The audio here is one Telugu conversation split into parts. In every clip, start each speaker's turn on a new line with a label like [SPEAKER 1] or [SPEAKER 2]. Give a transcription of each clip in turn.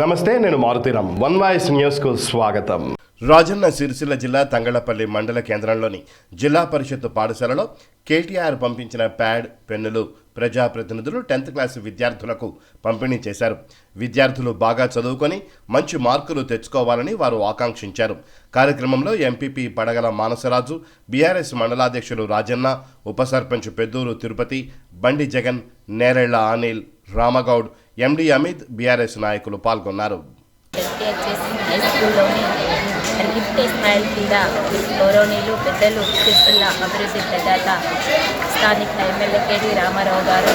[SPEAKER 1] నమస్తే, నేను మారుతీరామ్. వన్ వాయిస్ న్యూస్కు స్వాగతం. రాజన్న సిరిసిల్ల జిల్లా తంగళ్లపల్లి మండల కేంద్రంలోని జిల్లా పరిషత్ పాఠశాలలో కేటీఆర్ పంపించిన ప్యాడ్, పెన్నులు ప్రజాప్రతినిధులు 10th క్లాస్ విద్యార్థులకు పంపిణీ చేశారు. విద్యార్థులు బాగా చదువుకొని మంచి మార్కులు తెచ్చుకోవాలని వారు ఆకాంక్షించారు. కార్యక్రమంలో ఎంపీపీ పడగల మానసరాజు, బీఆర్ఎస్ మండలాధ్యక్షులు రాజన్న, ఉప సర్పంచ్ పెద్దూరు తిరుపతి, బండి జగన్, నేరెళ్ల అనిల్, రామగౌడ్, ఎండి అమిత్, బీఆర్ఎస్ నాయకులు పాల్గొన్నారు.
[SPEAKER 2] గిఫ్ట్ స్మైల్ కింద గౌరవనీయులు పెద్దలు సిరిసిల్ల అభివృద్ధి ప్రదాత స్థానిక ఎమ్మెల్యే కేటీ రామారావు గారు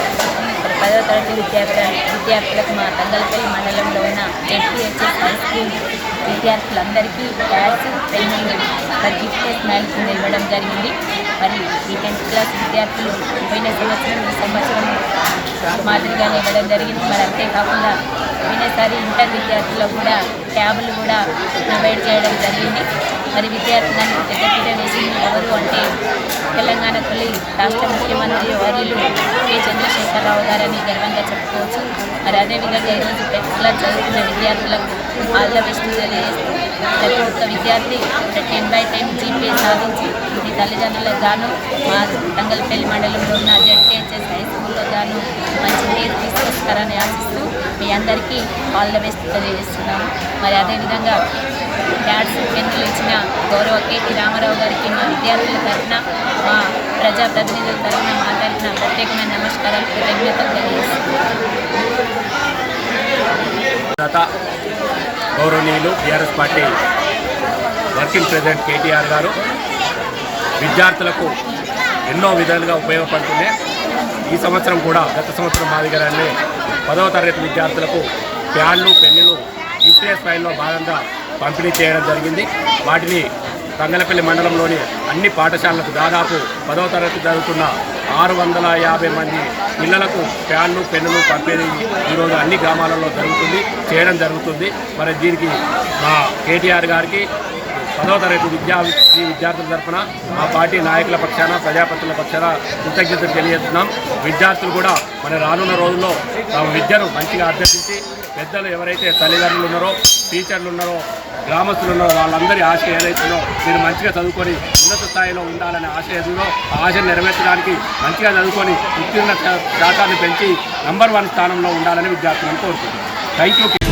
[SPEAKER 2] 10వ తరగతి విద్యార్థులకు మా తంగళ్లపల్లి మండలంలో ఉన్న జెడ్పీహెచ్ఎస్ హై స్కూల్ విద్యార్థులందరికీ ప్యాడ్స్, పెన్నులు గిఫ్ట్ స్మైల్ కింద ఇవ్వడం జరిగింది. మరి ఈ 10th క్లాస్ విద్యార్థులు పోయిన సంవత్సరం మాదిరిగానే ఇవ్వడం జరిగింది. మరి అంతేకాకుండా పోయినసారి ఇంటర్ విద్యార్థులకు కూడా ట్యాబులు కూడా ప్రొవైడ్ చేయడం జరిగింది. మరి విద్యార్థులను పెద్దపీట వేసింది ఎవరు అంటే తెలంగాణ తొలి రాష్ట్ర ముఖ్యమంత్రి వర్యులు కె చంద్రశేఖరరావు గారని గర్వంగా చెప్పుకోవచ్చు. మరి అదేవిధంగా ఈరోజు 10th క్లాస్ చదువుతున్న విద్యార్థులకు ఆల్ ద బెస్ట్ తెలియజేస్తూ ప్రతి ఒక్క విద్యార్థి 10/10 జీపీ సాధించి ఇది తల్లిదండ్రులకు గాను మా తంగళ్లపల్లి మండలంలో ఉన్న జెడ్పీహెచ్ఎస్ హై స్కూల్లో గాను మంచి పేరు తీసుకొస్తారని ఆశిస్తూ మీ అందరికీ ఆల్ ద బెస్ట్ తెలియజేస్తున్నాము. మరి అదేవిధంగా ప్యాడ్స్, పెన్నులు ఇచ్చిన గౌరవ కేటీ రామారావు గారికి మా విద్యార్థుల తరఫున, మా ప్రజాప్రతినిధుల తరఫున, మా తరఫున ప్రత్యేకమైన నమస్కారాలు, కృతజ్ఞతలు తెలియజేస్తున్నాము.
[SPEAKER 3] గౌరవనీయులు BRS party working president KTR గారు విద్యార్థులకు ఎన్నో విధాలుగా ఉపయోగపడుతుంది. ఈ సంవత్సరం కూడా గత సంవత్సరం మాదిరిగానే 10వ తరగతి విద్యార్థులకు ప్యాడ్లు, పెన్నులు గిఫ్ట్ స్మైల్లో భాగంగా పంపిణీ చేయడం జరిగింది. వాటిని తంగళ్లపల్లి మండలంలోని అన్ని పాఠశాలలకు దాదాపు 10వ తరగతి చదువుతున్న 650 మంది పిల్లలకు ప్యాడ్లు, పెన్నులు పంపిణీ ఈరోజు అన్ని గ్రామాలలో చేయడం జరుగుతుంది. మరి దీనికి మా కేటీఆర్ గారికి 10వ తరగతి విద్యార్థుల తరఫున మా పార్టీ నాయకుల పక్షాన, ప్రజాపతుల పక్షాన కృతజ్ఞతలు తెలియజేస్తున్నాం. విద్యార్థులు కూడా మన రానున్న రోజుల్లో తమ విద్యను మంచిగా అభ్యసించి పెద్దలు ఎవరైతే తల్లిదండ్రులు ఉన్నారో, టీచర్లు ఉన్నారో, గ్రామస్తులు ఉన్నారో వాళ్ళందరి ఆశ ఏదైతుందో మీరు మంచిగా చదువుకొని ఉన్నత స్థాయిలో ఉండాలనే ఆశ ఏదో ఆ ఆశను నెరవేర్చడానికి మంచిగా చదువుకొని ఉత్తీర్ణ శాతాన్ని పెంచి నంబర్ 1 స్థానంలో ఉండాలని విద్యార్థులను కోరుకుంటున్నాను. Thank you.